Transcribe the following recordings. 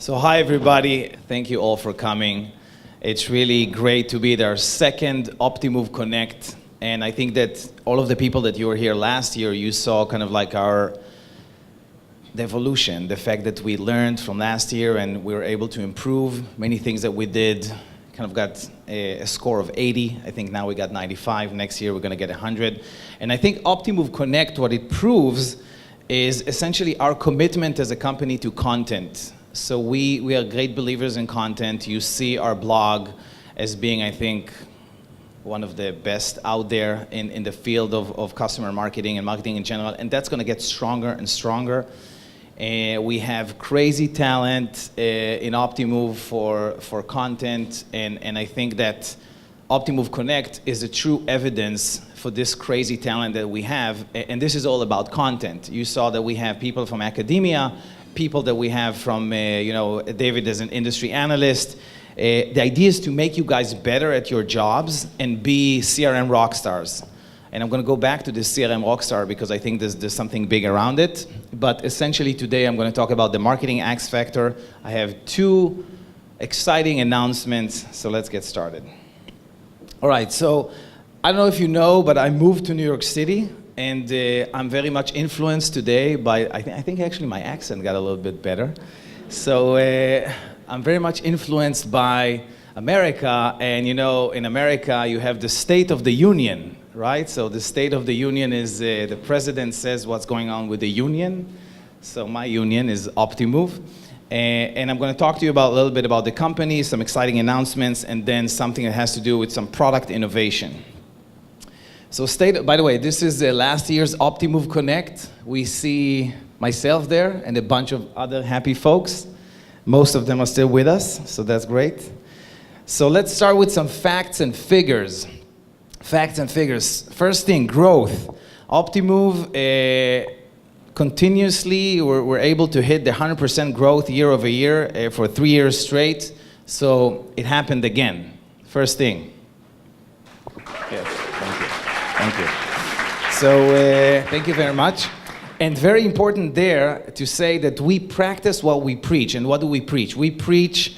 So hi everybody, thank you all for coming. It's really great to be at our second Optimove Connect, and I think that all of the people that you were here last year, you saw kind of like the evolution, the fact that we learned from last year and we were able to improve many things that we did. Kind of got a score of 80. I think now we got 95. Next year we're going to get 100. And I think Optimove Connect, what it proves is essentially our commitment as a company to content. So we are great believers in content. You see our blog as being, I think, one of the best out there in the field of customer marketing and marketing in general, and that's going to get stronger and stronger. We have crazy talent in Optimove for content, and I think that Optimove Connect is a true evidence for this crazy talent that we have, and this is all about content. You saw that we have people from academia, people that we have from, David as an industry analyst. The idea is to make you guys better at your jobs and be CRM rock stars. And I'm going to go back to the CRM rockstar because I think there's something big around it. But essentially today I'm going to talk about the marketing X factor. I have two exciting announcements, so let's get started. All right, so I don't know if you know, but I moved to New York City, and I'm very much influenced today by, I think actually my accent got a little bit better. So I'm very much influenced by America, and in America you have the State of the Union, right? So the State of the Union is the president says what's going on with the union. So my union is Optimove. And I'm going to talk to you a little bit about the company, some exciting announcements, and then something that has to do with some product innovation. So by the way, this is last year's Optimove Connect. We see myself there and a bunch of other happy folks. Most of them are still with us, so that's great. So let's start with some facts and figures. Facts and figures. First thing, growth. Optimove, continuously, we're able to hit the 100% growth year over year for 3 years straight. So it happened again. First thing. Yes, thank you. Thank you. So thank you very much. And very important there to say that we practice what we preach. And what do we preach? We preach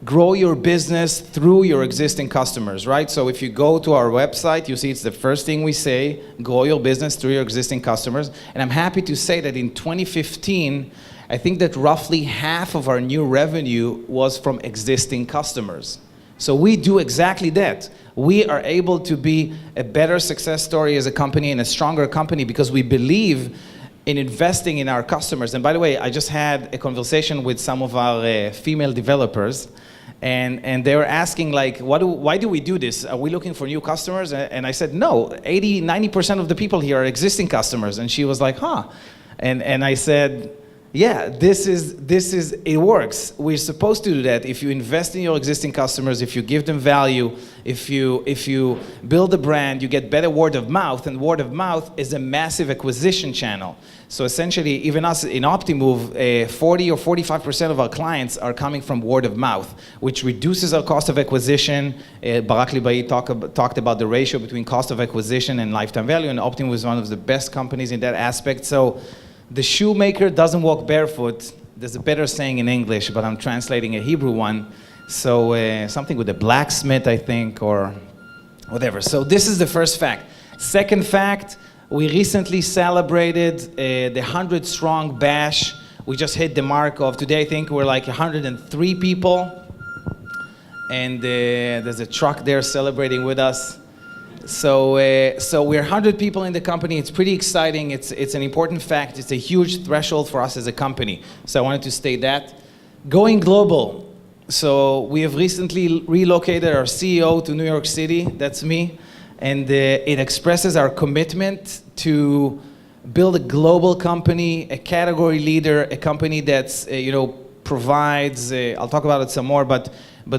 grow your business through your existing customers, right? So if you go to our website, you see it's the first thing we say, grow your business through your existing customers. And I'm happy to say that in 2015, I think that roughly half of our new revenue was from existing customers. So we do exactly that. We are able to be a better success story as a company and a stronger company because we believe in investing in our customers. And by the way, I just had a conversation with some of our female developers, and they were asking, like, why do we do this? Are we looking for new customers? And I said, no, 90% of the people here are existing customers. And she was like, huh. And I said, yeah, this is it works. We're supposed to do that. If you invest in your existing customers, if you give them value, if you build a brand, you get better word of mouth, and word of mouth is a massive acquisition channel. So essentially, even us in Optimove, 40 or 45% of our clients are coming from word of mouth, which reduces our cost of acquisition. Barak Libai talked about the ratio between cost of acquisition and lifetime value, and Optimove is one of the best companies in that aspect. So the shoemaker doesn't walk barefoot. There's a better saying in English, but I'm translating a Hebrew one. So something with a blacksmith, I think, or whatever. So this is the first fact. Second fact, we recently celebrated the 100-strong bash. We just hit the mark of, today I think we're like 103 people. And there's a truck there celebrating with us. So we're 100 people in the company. It's pretty exciting. It's an important fact. It's a huge threshold for us as a company. So I wanted to state that. Going global. So we have recently relocated our CEO to New York City. That's me. And it expresses our commitment to build a global company, a category leader, a company that's, provides, I'll talk about it some more, but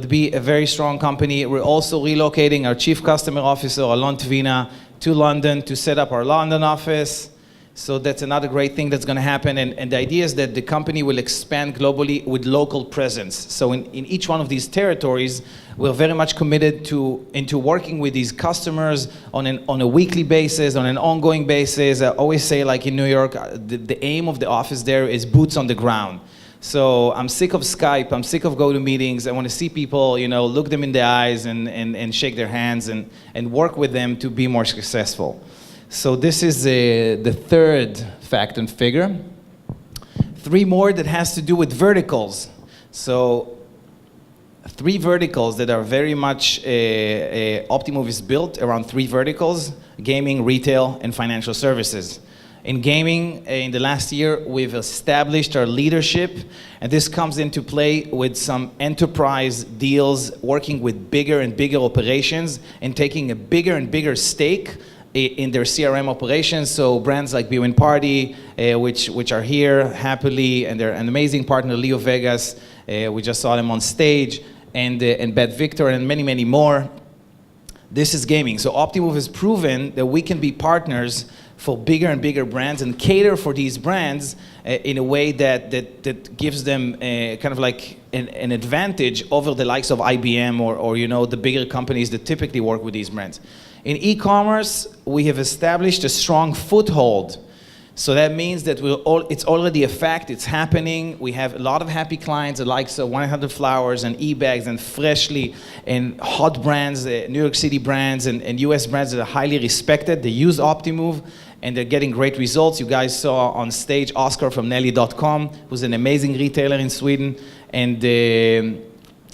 be a very strong company. We're also relocating our Chief Customer Officer, Alon Tvina, to London to set up our London office. So that's another great thing that's going to happen. And the idea is that the company will expand globally with local presence. So in each one of these territories, we're very much committed into working with these customers on a weekly basis, on an ongoing basis. I always say, like in New York, the aim of the office there is boots on the ground. So I'm sick of Skype, I'm sick of GoToMeetings. I want to see people, you know, look them in the eyes and shake their hands and work with them to be more successful. So this is the third fact and figure. 3 more that has to do with verticals. So 3 verticals that are very much, Optimove is built around 3 verticals: gaming, retail, and financial services. In gaming, in the last year, we've established our leadership, and this comes into play with some enterprise deals, working with bigger and bigger operations, and taking a bigger and bigger stake in their CRM operations. So brands like Bwin Party, which are here happily, and they're an amazing partner, Leo Vegas, we just saw them on stage, and Bet Victor, and many, many more. This is gaming. So Optimove has proven that we can be partners for bigger and bigger brands and cater for these brands in a way that gives them kind of like an advantage over the likes of IBM or you know, the bigger companies that typically work with these brands. In e-commerce, we have established a strong foothold. So that means that it's already a fact, it's happening. We have a lot of happy clients, the likes of 100 Flowers and eBags and Freshly and hot brands, New York City brands and US brands that are highly respected. They use Optimove and they're getting great results. You guys saw on stage Oscar from Nelly.com, who's an amazing retailer in Sweden. And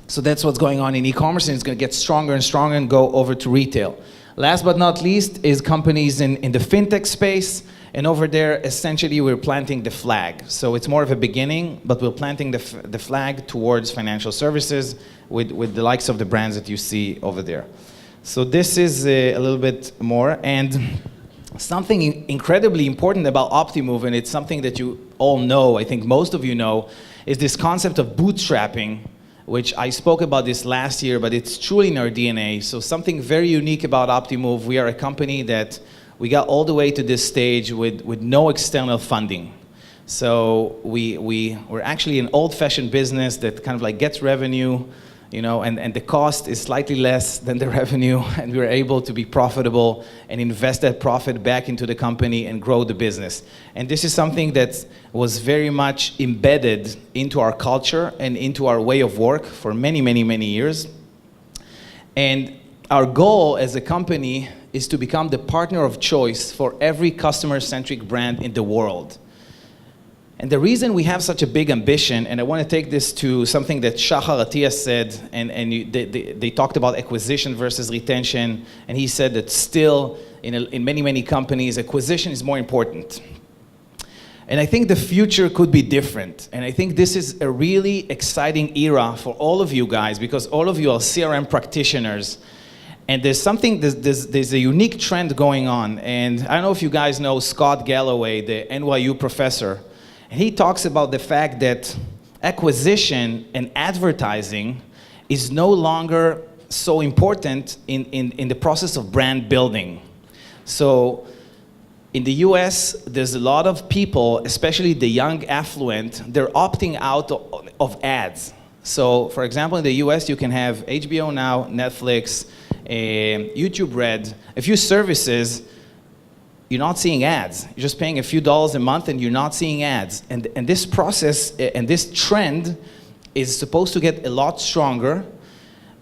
so that's what's going on in e-commerce, and it's going to get stronger and stronger and go over to retail. Last but not least is companies in the fintech space. And over there, essentially, we're planting the flag. So it's more of a beginning, but we're planting the flag towards financial services with the likes of the brands that you see over there. So this is a little bit more. And something incredibly important about Optimove, and it's something that you all know, I think most of you know, is this concept of bootstrapping, which I spoke about this last year, but it's truly in our DNA. So something very unique about Optimove, we are a company that we got all the way to this stage with no external funding. So we're actually an old-fashioned business that kind of like gets revenue, you know, and the cost is slightly less than the revenue, and we're able to be profitable and invest that profit back into the company and grow the business. And this is something that was very much embedded into our culture and into our way of work for many, many, many years. And our goal as a company is to become the partner of choice for every customer-centric brand in the world. And the reason we have such a big ambition, and I want to take this to something that Shahar Atias said, and they talked about acquisition versus retention, and he said that still, in many, many companies, acquisition is more important. And I think the future could be different. And I think this is a really exciting era for all of you guys, because all of you are CRM practitioners. And there's a unique trend going on. And I don't know if you guys know Scott Galloway, the NYU professor. And he talks about the fact that acquisition and advertising is no longer so important in the process of brand building. So in the US, there's a lot of people, especially the young affluent, they're opting out of ads. So for example, in the US, you can have HBO Now, Netflix, YouTube Red, a few services, you're not seeing ads. You're just paying a few dollars a month and you're not seeing ads. And this process and this trend is supposed to get a lot stronger.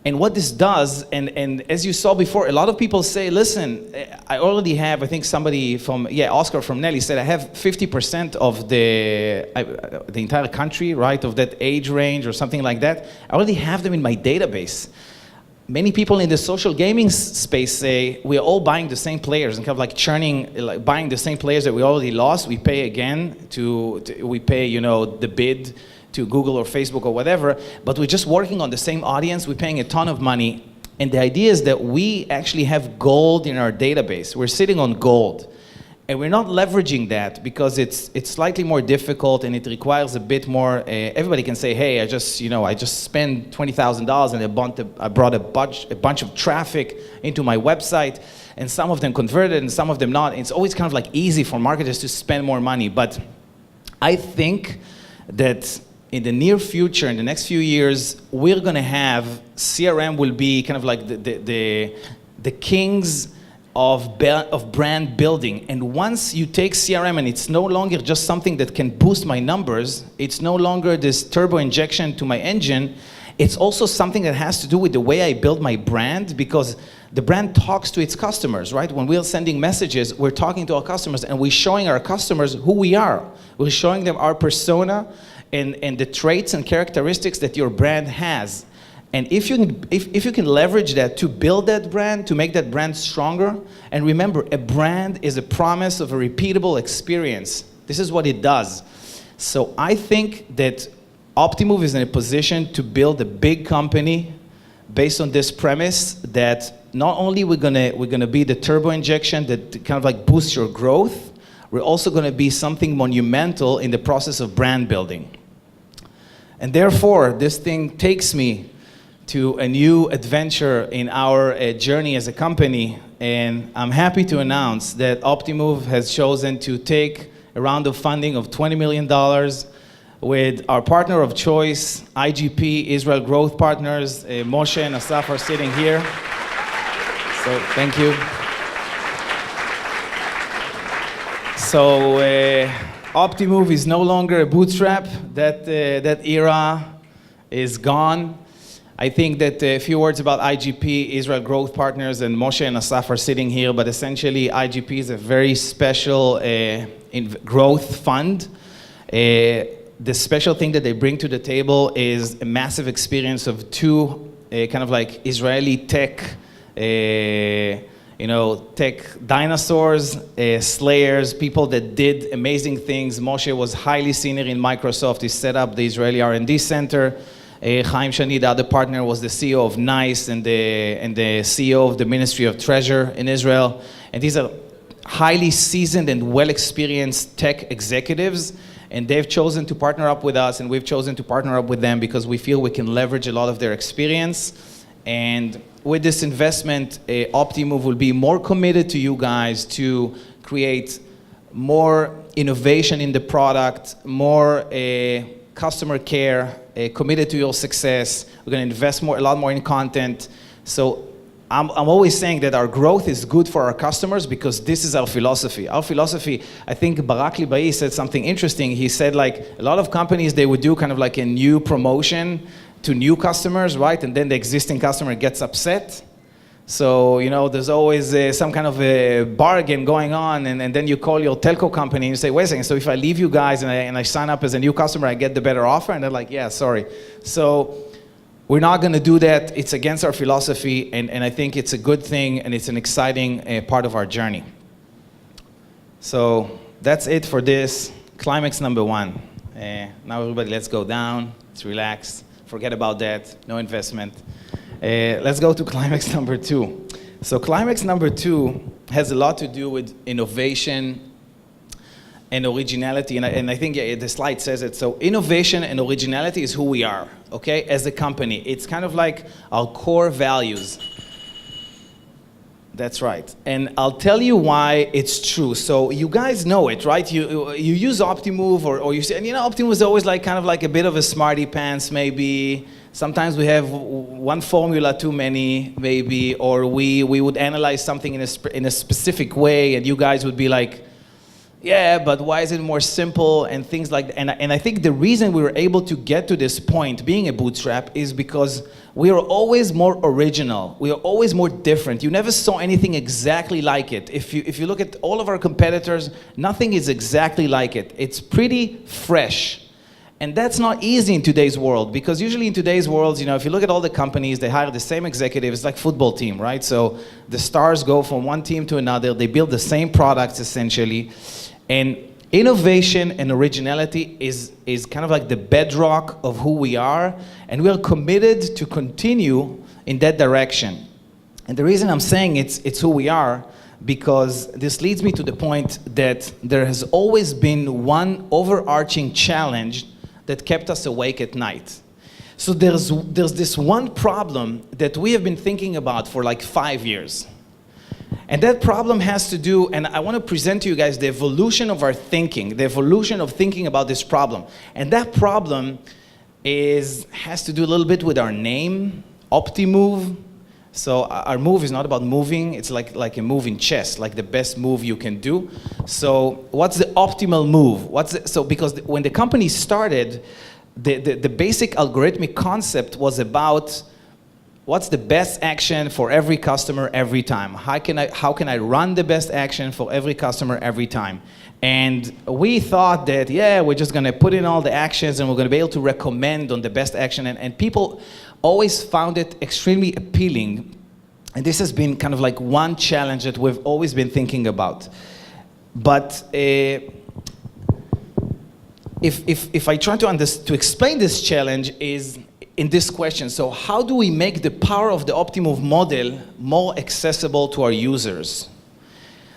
And what this does, and as you saw before, a lot of people say, listen, I already have, I think somebody from, Oscar from Nelly said, I have 50% of the entire country, right, of that age range or something like that. I already have them in my database. Many people in the social gaming space say we're all buying the same players and kind of like churning, like buying the same players that we already lost. We pay again we pay, you know, the bid to Google or Facebook or whatever, but we're just working on the same audience. We're paying a ton of money. And the idea is that we actually have gold in our database. We're sitting on gold. And we're not leveraging that because it's slightly more difficult and it requires a bit more. Everybody can say, hey, I just spent $20,000 and I brought a bunch of traffic into my website, and some of them converted and some of them not. It's always kind of like easy for marketers to spend more money. But I think that in the near future, in the next few years, we're going to have CRM will be kind of like the king's of brand building. And once you take CRM and it's no longer just something that can boost my numbers, it's no longer this turbo injection to my engine, it's also something that has to do with the way I build my brand, because the brand talks to its customers, right? When we're sending messages, we're talking to our customers and we're showing our customers who we are. We're showing them our persona and the traits and characteristics that your brand has. And if you can leverage that to build that brand, to make that brand stronger, and remember, a brand is a promise of a repeatable experience. This is what it does. So I think that Optimove is in a position to build a big company based on this premise that not only we're gonna be the turbo injection that kind of like boosts your growth, we're also gonna be something monumental in the process of brand building. And therefore, this thing takes me to a new adventure in our journey as a company. And I'm happy to announce that Optimove has chosen to take a round of funding of $20 million with our partner of choice, IGP, Israel Growth Partners. Moshe and Asaf are sitting here. So thank you. So Optimove is no longer a bootstrap. That era is gone. I think that a few words about IGP, Israel Growth Partners, and Moshe and Asaf are sitting here, but essentially IGP is a very special growth fund. The special thing that they bring to the table is a massive experience of two kind of like Israeli tech, tech dinosaurs, slayers, people that did amazing things. Moshe was highly senior in Microsoft. He set up the Israeli R&D Center. Chaim Shani, the other partner, was the CEO of NICE and the CEO of the Ministry of Treasure in Israel. And these are highly seasoned and well-experienced tech executives. And they've chosen to partner up with us, and we've chosen to partner up with them because we feel we can leverage a lot of their experience. And with this investment, Optimove will be more committed to you guys to create more innovation in the product, more customer care, committed to your success. We're going to invest a lot more in content. So I'm always saying that our growth is good for our customers because this is our philosophy. Our philosophy, I think Barak Libai said something interesting. He said like a lot of companies, they would do kind of like a new promotion to new customers, right? And then the existing customer gets upset. So, there's always some kind of a bargain going on, and then you call your telco company and you say, wait a second, so if I leave you guys and I sign up as a new customer, I get the better offer? And they're like, yeah, sorry. So we're not going to do that. It's against our philosophy, and I think it's a good thing, and it's an exciting part of our journey. So that's it for this. Climax number 1. Now everybody, let's go down. Let's relax. Forget about that. No investment. Let's go to climax number 2. So climax number 2 has a lot to do with innovation and originality, and I think the slide says it. So innovation and originality is who we are, okay, as a company. It's kind of like our core values. That's right. And I'll tell you why it's true. So you guys know it, right? You use Optimove, or you see, and Optimove is always like kind of like a bit of a smarty pants, maybe. Sometimes we have one formula too many, maybe, or we would analyze something in a specific way, and you guys would be like, yeah, but why is it more simple, and things like that. And I think the reason we were able to get to this point, being a bootstrap, is because we are always more original. We are always more different. You never saw anything exactly like it. If you look at all of our competitors, nothing is exactly like it. It's pretty fresh. And that's not easy in today's world, because usually in today's world, if you look at all the companies, they hire the same executives. It's like football team, right? So the stars go from one team to another. They build the same products, essentially. And innovation and originality is kind of like the bedrock of who we are, and we are committed to continue in that direction. And the reason I'm saying it's who we are, because this leads me to the point that there has always been one overarching challenge that kept us awake at night. So there's this one problem that we have been thinking about for like 5 years. And that problem has to do, and I want to present to you guys the evolution of our thinking, the evolution of thinking about this problem. And that problem has to do a little bit with our name, Optimove, So our move is not about moving, it's like a move in chess, like the best move you can do. So what's the optimal move? Because when the company started, the basic algorithmic concept was about what's the best action for every customer every time? How can I run the best action for every customer every time? And we thought that, yeah, we're just going to put in all the actions and we're going to be able to recommend on the best action. And people always found it extremely appealing. And this has been kind of like one challenge that we've always been thinking about. But if I try to explain this challenge is in this question. So how do we make the power of the Optimove model more accessible to our users?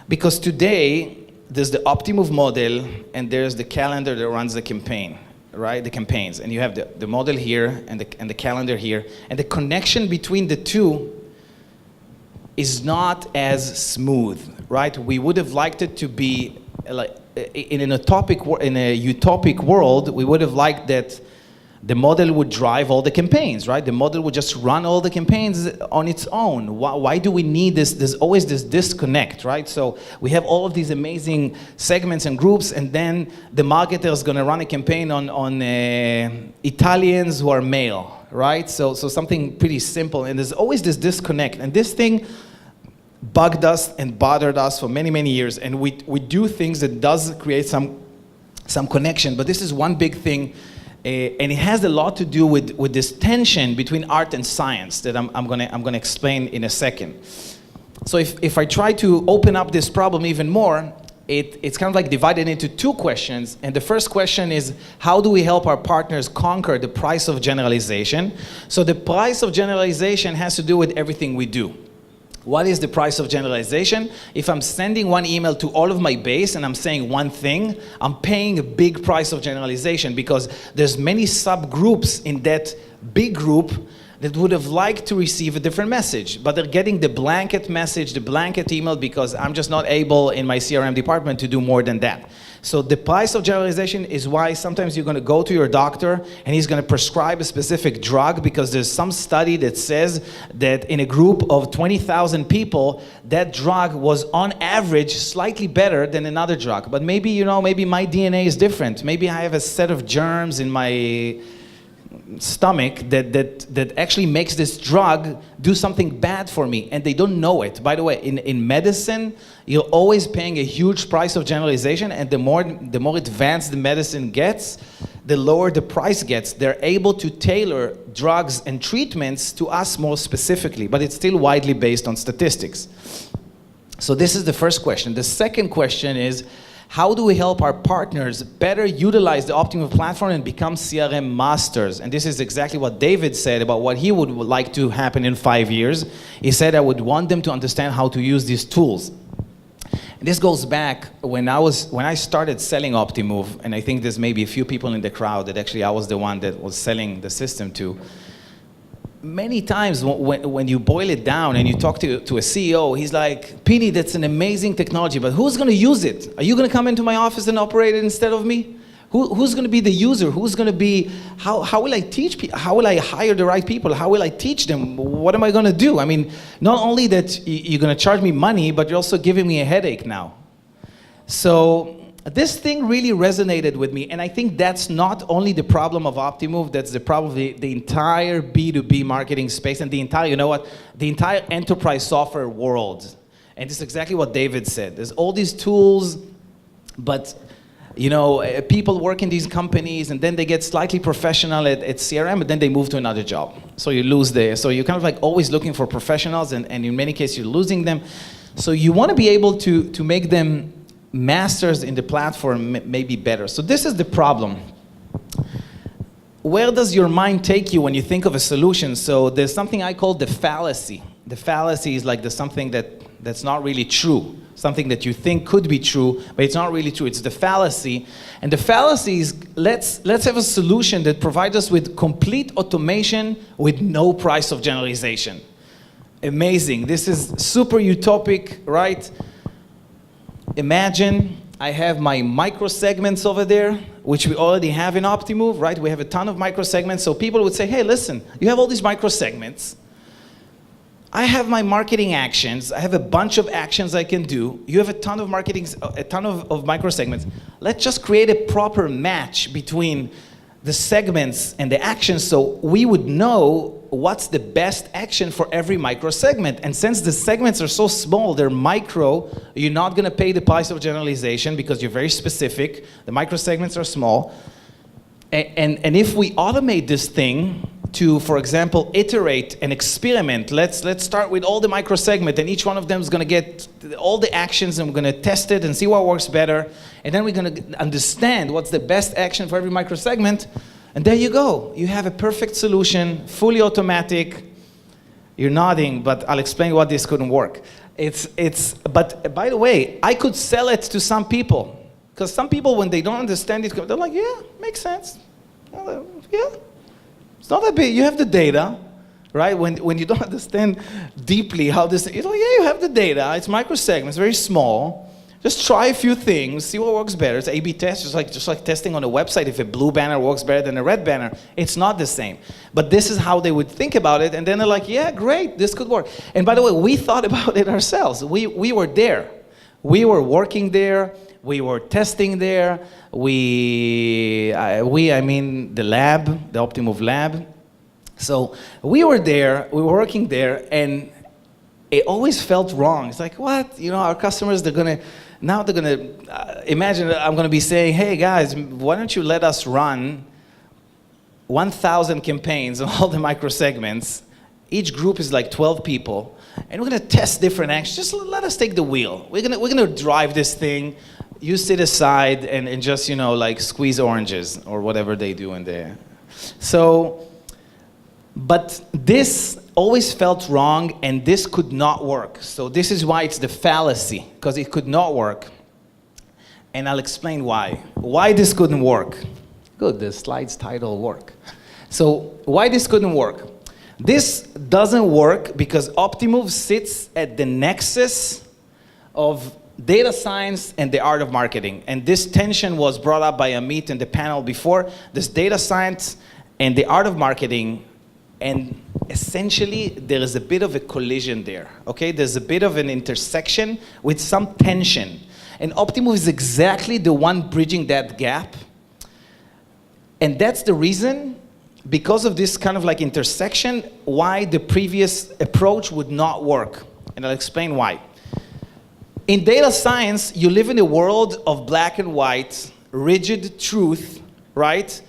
Because today, there's the Optimove model, and there's the calendar that runs the campaign, right? The campaigns. And you have the model here and the calendar here. And the connection between the two is not as smooth, right? We would have liked it to be like in a utopic world, we would have liked that the model would drive all the campaigns, right? The model would just run all the campaigns on its own. Why do we need this? There's always this disconnect, right? So we have all of these amazing segments and groups, and then the marketer is going to run a campaign on Italians who are male, right? So something pretty simple, and there's always this disconnect. And this thing bugged us and bothered us for many, many years, and we do things that does create some connection, but this is one big thing. And it has a lot to do with this tension between art and science that I'm gonna explain in a second. So if I try to open up this problem even more, it's kind of like divided into two questions. And the first question is, how do we help our partners conquer the price of generalization? So the price of generalization has to do with everything we do. What is the price of generalization? If I'm sending one email to all of my base and I'm saying one thing, I'm paying a big price of generalization because there's many subgroups in that big group that would have liked to receive a different message, but they're getting the blanket message, the blanket email, because I'm just not able in my CRM department to do more than that. So the price of generalization is why sometimes you're going to go to your doctor and he's going to prescribe a specific drug because there's some study that says that in a group of 20,000 people, that drug was on average slightly better than another drug. But maybe, maybe my DNA is different. Maybe I have a set of germs in my stomach that actually makes this drug do something bad for me, and they don't know it. By the way, in medicine, you're always paying a huge price of generalization, and the more advanced the medicine gets, the lower the price gets. They're able to tailor drugs and treatments to us more specifically, but it's still widely based on statistics. So this is the first question. The second question is, how do we help our partners better utilize the Optimove platform and become CRM masters? And this is exactly what David said about what he would like to happen in 5 years. He said, I would want them to understand how to use these tools. And this goes back when I started selling Optimove, and I think there's maybe a few people in the crowd that actually I was the one that was selling the system to. Many times when you boil it down and you talk to a CEO, he's like, Pini, that's an amazing technology, but who's going to use it? Are you going to come into my office and operate it instead of me? Who's going to be the user? Who's going to be, how will I teach people? How will I hire the right people? How will I teach them? What am I going to do? I mean, not only that you're going to charge me money, but you're also giving me a headache now. So this thing really resonated with me, and I think that's not only the problem of Optimove, that's the problem of the entire B2B marketing space and the entire, the entire enterprise software world. And it's exactly what David said. There's all these tools, but people work in these companies and then they get slightly professional at CRM, but then they move to another job. So you lose so you're kind of like always looking for professionals, and in many cases you're losing them. So you want to be able to make them masters in the platform maybe better. So this is the problem. Where does your mind take you when you think of a solution? So there's something I call the fallacy. The fallacy is like there's something that's not really true. Something that you think could be true, but it's not really true. It's the fallacy. And the fallacy is, let's have a solution that provides us with complete automation with no price of generalization. Amazing. This is super utopic, right? Imagine I have my microsegments over there, which we already have in Optimove, right? We have a ton of microsegments. So people would say, hey, listen, you have all these microsegments. I have my marketing actions. I have a bunch of actions I can do. You have a ton of marketing, a ton of microsegments. Let's just create a proper match between the segments and the actions so we would know what's the best action for every microsegment. And since the segments are so small, they're micro, you're not going to pay the price of generalization because you're very specific. The microsegments are small. And if we automate this thing to, for example, iterate and experiment, let's start with all the microsegment, and each one of them is going to get all the actions, and we're going to test it and see what works better, and then we're going to understand what's the best action for every microsegment, and there you go. You have a perfect solution, fully automatic. You're nodding, but I'll explain why this couldn't work. But by the way, I could sell it to some people, because some people, when they don't understand it, they're like, yeah, makes sense. Yeah. It's not that big. You have the data, right? When you don't understand deeply how this, you're like, yeah, you have the data. It's microsegments, very small. Just try a few things, see what works better. It's A/B test, just like testing on a website. If a blue banner works better than a red banner, it's not the same. But this is how they would think about it, and then they're like, yeah, great, this could work. And by the way, we thought about it ourselves. We were there. We were working there. We were testing there. I mean the lab, the Optimove lab. So we were there, we were working there, and it always felt wrong. It's like, what? You know, our customers, now they're gonna, imagine I'm gonna be saying, hey guys, why don't you let us run 1,000 campaigns on all the microsegments. Each group is like 12 people, and we're gonna test different actions. Just let us take the wheel. We're gonna drive this thing. You sit aside and just, you know, like squeeze oranges or whatever they do in there. So, but this always felt wrong, and this could not work. So this is why it's the fallacy, because it could not work. And I'll explain why. Why this couldn't work. Good, the slide's title work. So why this couldn't work? This doesn't work because Optimove sits at the nexus of data science and the art of marketing. And this tension was brought up by Amit in the panel before. This data science and the art of marketing, and essentially there is a bit of a collision there, okay? There's a bit of an intersection with some tension. And Optimove is exactly the one bridging that gap. And that's the reason, because of this kind of like intersection, why the previous approach would not work. And I'll explain why. In data science, you live in a world of black and white, rigid truth, right?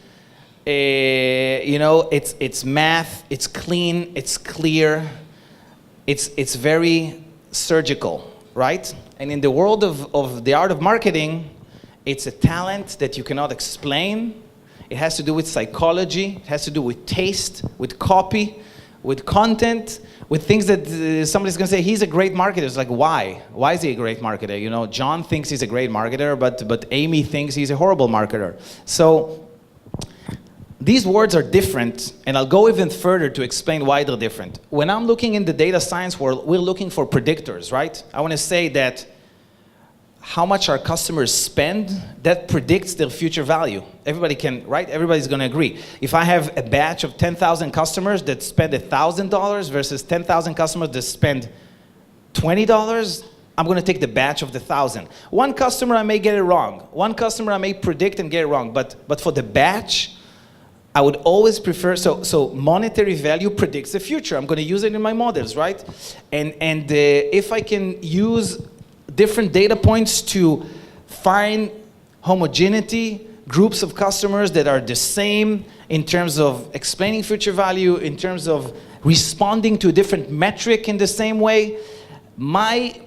You know, it's math, it's clean, it's clear, it's very surgical, right? And in the world of the art of marketing, it's a talent that you cannot explain. It has to do with psychology, it has to do with taste, with copy, with content, with things that somebody's going to say, he's a great marketer. It's like, why? Why is he a great marketer? You know, John thinks he's a great marketer, but Amy thinks he's a horrible marketer. So these words are different, and I'll go even further to explain why they're different. When I'm looking in the data science world, we're looking for predictors, right? I want to say that how much our customers spend, that predicts their future value. Everybody can, right? Everybody's going to agree. If I have a batch of 10,000 customers that spend $1,000 versus 10,000 customers that spend $20, I'm going to take the batch of the 1,000. One customer I may get it wrong. One customer I may predict and get it wrong. But for the batch, I would always prefer, so monetary value predicts the future. I'm going to use it in my models, right? And if I can use different data points to find homogeneity, groups of customers that are the same in terms of explaining future value, in terms of responding to a different metric in the same way. My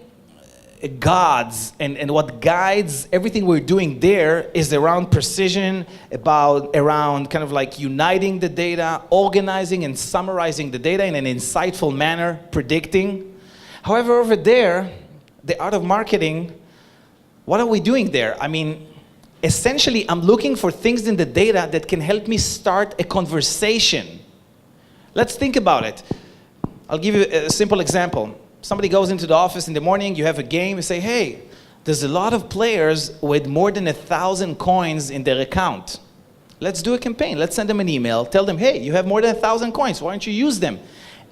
gods and what guides everything we're doing there is around precision, around kind of like uniting the data, organizing and summarizing the data in an insightful manner, predicting. However, over there, the art of marketing, what are we doing there? I mean, essentially, I'm looking for things in the data that can help me start a conversation. Let's think about it. I'll give you a simple example. Somebody goes into the office in the morning, you have a game, you say, hey, there's a lot of players with more than 1,000 coins in their account. Let's do a campaign. Let's send them an email. Tell them, hey, you have more than 1,000 coins. Why don't you use them?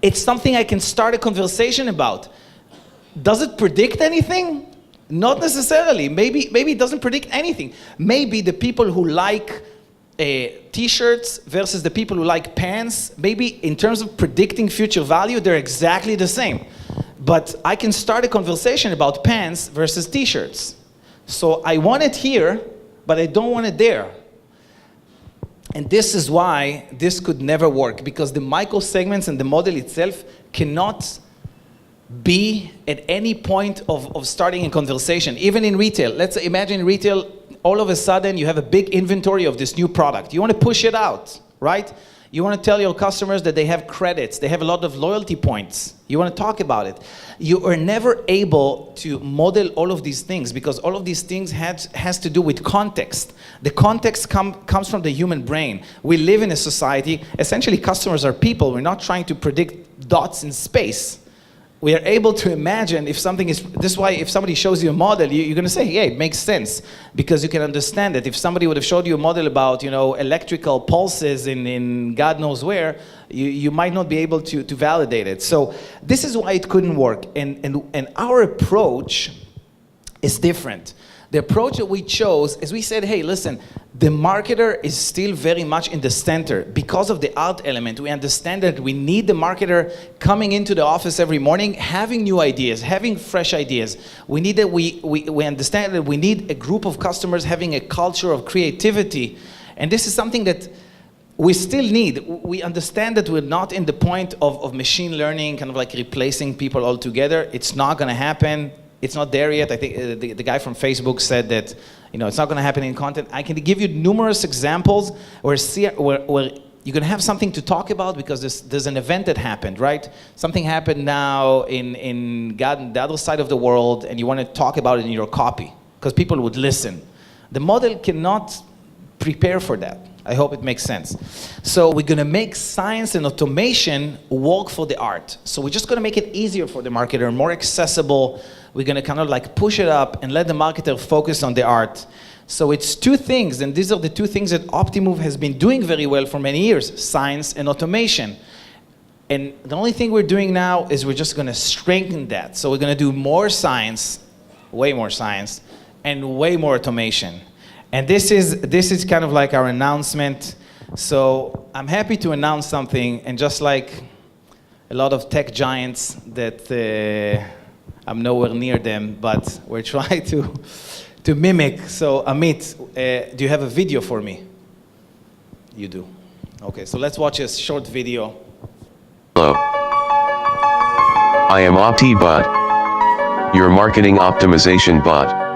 It's something I can start a conversation about. Does it predict anything? Not necessarily. Maybe it doesn't predict anything. Maybe the people who like t-shirts versus the people who like pants, maybe in terms of predicting future value, they're exactly the same. But I can start a conversation about pants versus t-shirts. So I want it here, but I don't want it there. And this is why this could never work, because the micro segments and the model itself cannot be at any point of starting a conversation. Even in retail, let's imagine retail, all of a sudden you have a big inventory of this new product. You want to push it out, right? You want to tell your customers that they have credits, they have a lot of loyalty points. You want to talk about it. You are never able to model all of these things, because all of these things has to do with context. The context comes from the human brain. We live in a society, essentially customers are people. We're not trying to predict dots in space. We are able to imagine if something is, this is why if somebody shows you a model, you're going to say, yeah, it makes sense, because you can understand it. If somebody would have showed you a model about, electrical pulses in God knows where, you might not be able to validate it. So this is why it couldn't work. And our approach is different. The approach that we chose is we said, hey, listen, the marketer is still very much in the center. Because of the art element, we understand that we need the marketer coming into the office every morning, having new ideas, having fresh ideas. We need that we understand that we need a group of customers having a culture of creativity. And this is something that we still need. We understand that we're not in the point of machine learning, kind of like replacing people altogether. It's not going to happen. It's not there yet. I think the guy from Facebook said that, it's not going to happen in content. I can give you numerous examples where you're going to have something to talk about because there's an event that happened, right? Something happened now in the other side of the world, and you want to talk about it in your copy because people would listen. The model cannot prepare for that. I hope it makes sense. So we're going to make science and automation work for the art. So we're just going to make it easier for the marketer, more accessible. We're going to kind of like push it up and let the marketer focus on the art. So it's two things, and these are the two things that Optimove has been doing very well for many years, science and automation. And the only thing we're doing now is we're just going to strengthen that. So we're going to do more science, way more science, and way more automation. And this is kind of like our announcement. So I'm happy to announce something, and just like a lot of tech giants that I'm nowhere near them, but we're trying to mimic. So Amit, do you have a video for me? You do. Okay, so let's watch a short video. Hello. I am OptiBot, your marketing optimization bot.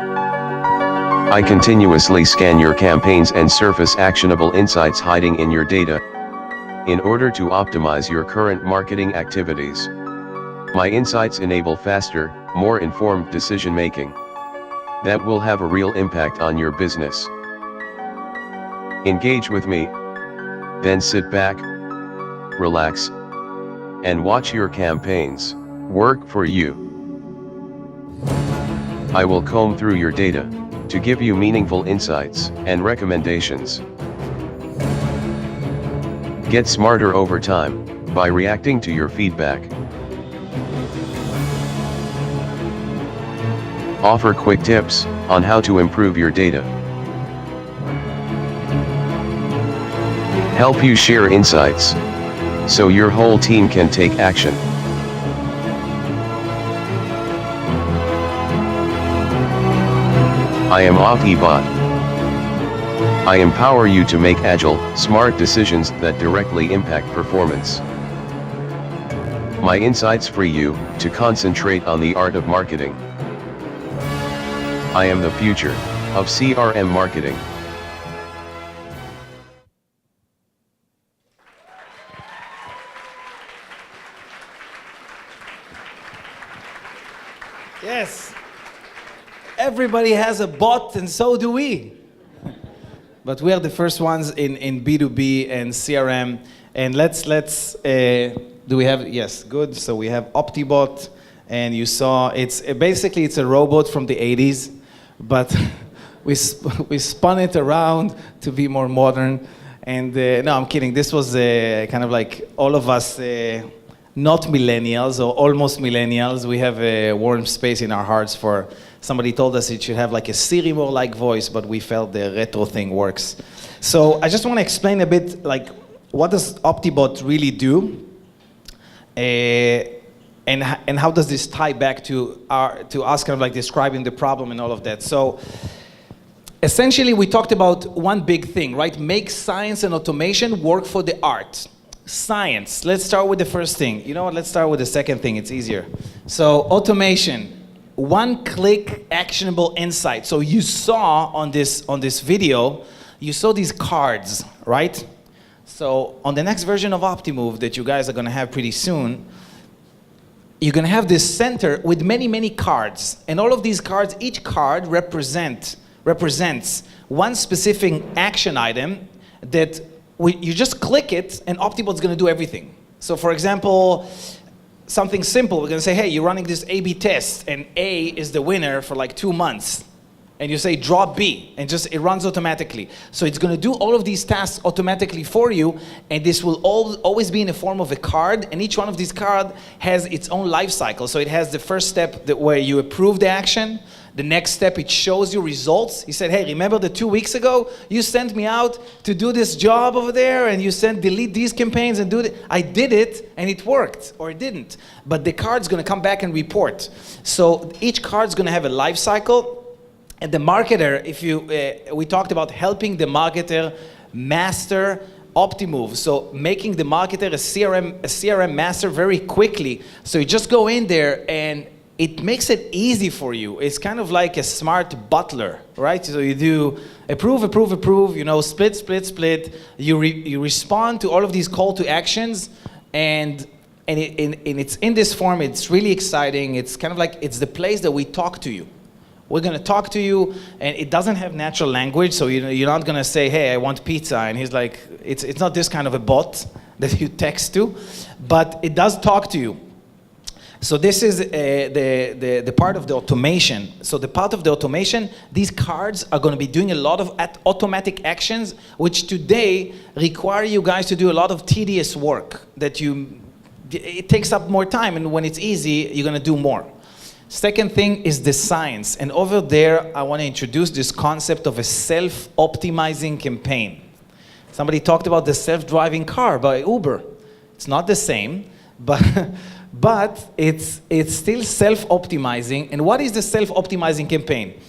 I continuously scan your campaigns and surface actionable insights hiding in your data in order to optimize your current marketing activities. My insights enable faster, more informed decision making that will have a real impact on your business. Engage with me, then sit back, relax, and watch your campaigns work for you. I will comb through your data to give you meaningful insights and recommendations. Get smarter over time by reacting to your feedback. Offer quick tips on how to improve your data. Help you share insights so your whole team can take action. I am OptiBot. I empower you to make agile, smart decisions that directly impact performance. My insights free you to concentrate on the art of marketing. I am the future of CRM marketing. Yes. Everybody has a bot, and so do we. But we are the first ones in B2B and CRM. And let's do we have, yes, good. So we have OptiBot, and you saw, basically it's a robot from the 80s, but we spun it around to be more modern. And no, I'm kidding. This was kind of like all of us, not millennials or almost millennials. We have a warm space in our hearts for, somebody told us it should have like a Siri more-like voice, but we felt the retro thing works. So I just want to explain a bit, like, what does OptiBot really do? And how does this tie back to us kind of like describing the problem and all of that? So essentially we talked about one big thing, right? Make science and automation work for the art. Science, let's start with the first thing. You know what, let's start with the second thing, it's easier. So automation, one-click actionable insight. So you saw on this video, you saw these cards, right? So on the next version of Optimove that you guys are gonna have pretty soon, you're gonna have this center with many, many cards. And all of these cards, each card represents one specific action item that you just click it and Optibot's gonna do everything. So for example, something simple, we're gonna say, hey, you're running this A/B test and A is the winner for like 2 months. And you say draw B, and just it runs automatically. So it's going to do all of these tasks automatically for you, and this will always be in the form of a card, and each one of these cards has its own life cycle. So it has the first step where you approve the action. The next step, it shows you results. He said, hey, remember the 2 weeks ago you sent me out to do this job over there, and you said delete these campaigns and do it. I did it, and it worked, or it didn't. But the card's going to come back and report. So each card's going to have a life cycle. And the marketer, we talked about helping the marketer master Optimove. So making the marketer a CRM master very quickly. So you just go in there and it makes it easy for you. It's kind of like a smart butler, right? So you do approve, approve, approve, you know, split, split, split. You respond to all of these call to actions, and it's in this form. It's really exciting. It's kind of like, it's the place that we talk to you. We're going to talk to you, and it doesn't have natural language, so you're not going to say, hey, I want pizza, and he's like, it's not this kind of a bot that you text to, but it does talk to you. So this is the part of the automation. So the part of the automation, these cards are going to be doing a lot of automatic actions, which today require you guys to do a lot of tedious work it takes up more time, and when it's easy, you're going to do more. Second thing is the science. And over there, I want to introduce this concept of a self-optimizing campaign. Somebody talked about the self-driving car by Uber. It's not the same, but it's still self-optimizing. And what is the self-optimizing campaign?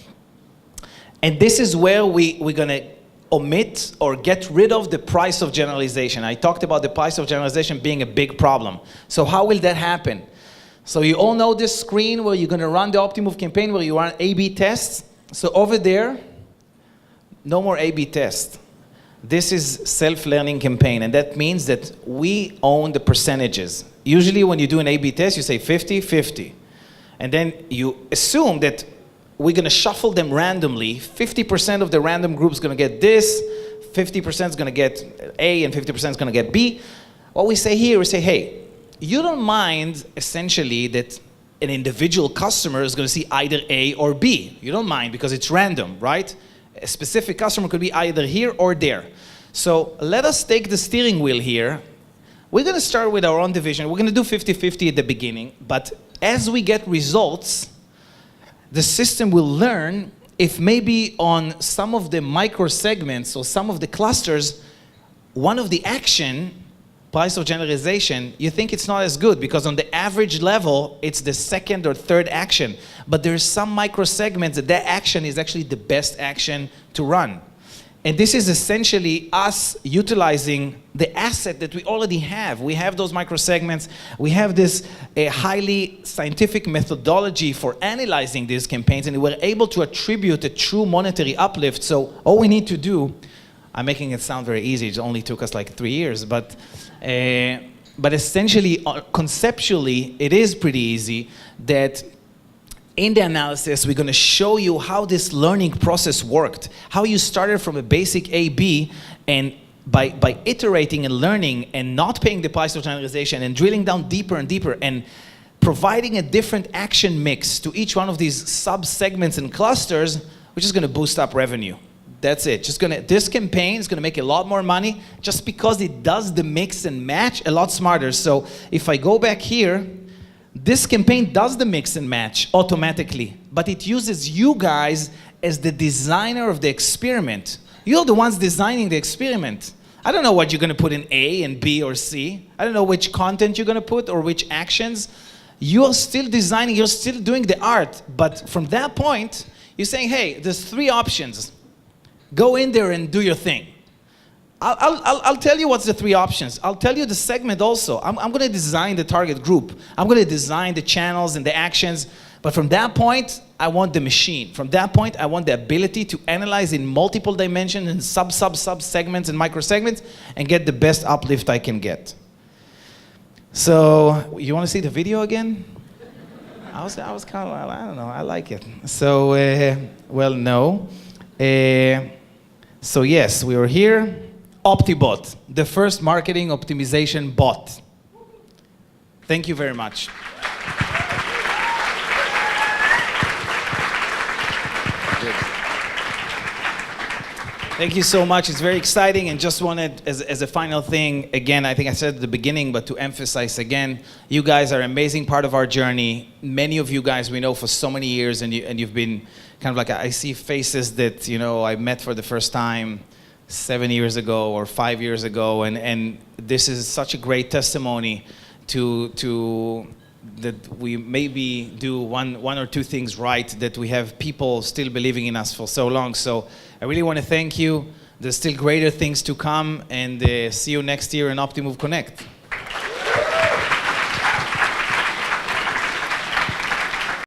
And this is where we're going to omit or get rid of the price of generalization. I talked about the price of generalization being a big problem. So how will that happen? So you all know this screen where you're going to run the Optimove campaign, where you run A/B tests. So over there, no more A/B test. This is self-learning campaign, and that means that we own the percentages. Usually when you do an A/B test, you say 50-50. And then you assume that we're going to shuffle them randomly. 50% of the random group is going to get this, 50% is going to get A, and 50% is going to get B. What we say here, we say, hey, you don't mind, essentially, that an individual customer is going to see either A or B. You don't mind because it's random, right? A specific customer could be either here or there. So let us take the steering wheel here. We're going to start with our own division. We're going to do 50-50 at the beginning. But as we get results, the system will learn if maybe on some of the micro segments or some of the clusters, one of the action, price of generalization, you think it's not as good because on the average level, it's the second or third action. But there's some micro segments that action is actually the best action to run. And this is essentially us utilizing the asset that we already have. We have those micro segments. We have this highly scientific methodology for analyzing these campaigns, and we're able to attribute a true monetary uplift. So all we need to do, I'm making it sound very easy, it only took us like 3 years, but essentially, conceptually, it is pretty easy that in the analysis, we're going to show you how this learning process worked, how you started from a basic A/B, and by iterating and learning and not paying the price of generalization and drilling down deeper and deeper and providing a different action mix to each one of these sub-segments and clusters, which is going to boost up revenue. That's it. This campaign is gonna make a lot more money just because it does the mix and match a lot smarter. So if I go back here, this campaign does the mix and match automatically, but it uses you guys as the designer of the experiment. You're the ones designing the experiment. I don't know what you're gonna put in A and B or C. I don't know which content you're gonna put or which actions. You're still designing, you're still doing the art, but from that point, you're saying, hey, there's 3 options. Go in there and do your thing. I'll tell you what's the 3 options. I'll tell you the segment also. I'm going to design the target group. I'm going to design the channels and the actions. But from that point, I want the machine. From that point, I want the ability to analyze in multiple dimensions and sub segments and micro segments and get the best uplift I can get. So you want to see the video again? I was kind of, I don't know, I like it. So, well, no. So yes, we were here. OptiBot, the first marketing optimization bot. Thank you very much. Thank you so much. It's very exciting, and just wanted, as a final thing, again, I think I said at the beginning, but to emphasize again, you guys are an amazing part of our journey. Many of you guys we know for so many years, and you've been kind of like, I see faces that, you know, I met for the first time 7 years ago or 5 years ago, and this is such a great testimony to that we maybe do one or two things right, that we have people still believing in us for so long. So I really want to thank you. There's still greater things to come, and see you next year in Optimove Connect.